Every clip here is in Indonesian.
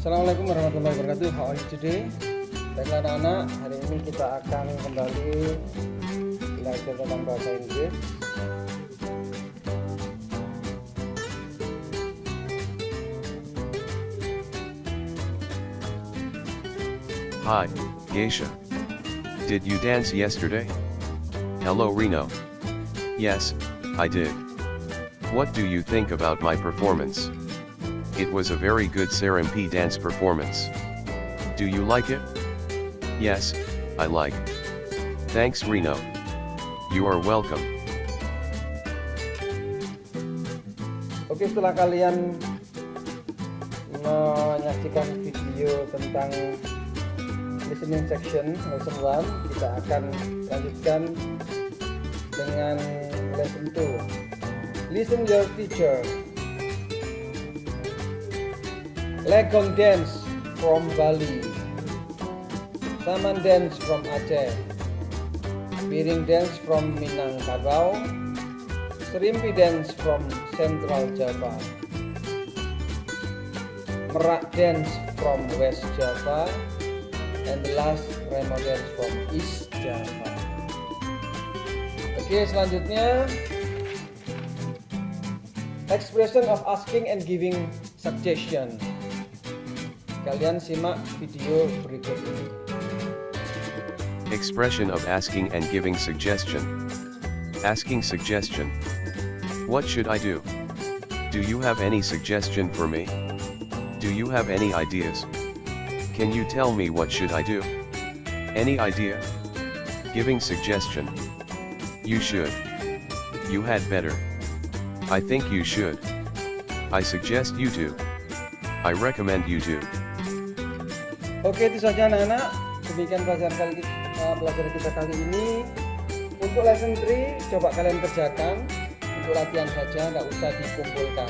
Assalamualaikum warahmatullahi wabarakatuh. How are you today? Baiklah anak-anak, hari ini kita akan kembali belajar tentang bahasa Inggris. Hi, Geisha. Did you dance yesterday? Hello Reno. Yes, I did. What do you think about my performance? It was a very good Sarampi dance performance. Do you like it? Yes, I like. Thanks Reno. You are welcome. Oke, setelah kalian menyaksikan video tentang listening section lesson 1, kita akan lanjutkan dengan lesson 2. Listen your teacher. Legong dance from Bali, Saman dance from Aceh, Piring dance from Minangkabau, Serimpi dance from Central Java, Merak dance from West Java, and the last Remo dance from East Java. Oke, selanjutnya expression of asking and giving suggestion. Kalian simak video berikut ini. Expression of asking and giving suggestion. Asking suggestion. What should I do? Do you have any suggestion for me? Do you have any ideas? Can you tell me what should I do? Any idea? Giving suggestion. You should. You had better. I think you should. I suggest you to. I recommend you to. Oke, itu saja anak-anak. Demikian pelajaran kita kali ini. Untuk lesson 3, coba kalian kerjakan. Untuk latihan saja, nggak usah dikumpulkan.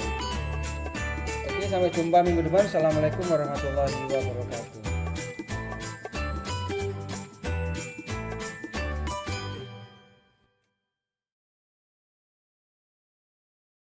Oke, sampai jumpa minggu depan. Assalamualaikum warahmatullahi wabarakatuh.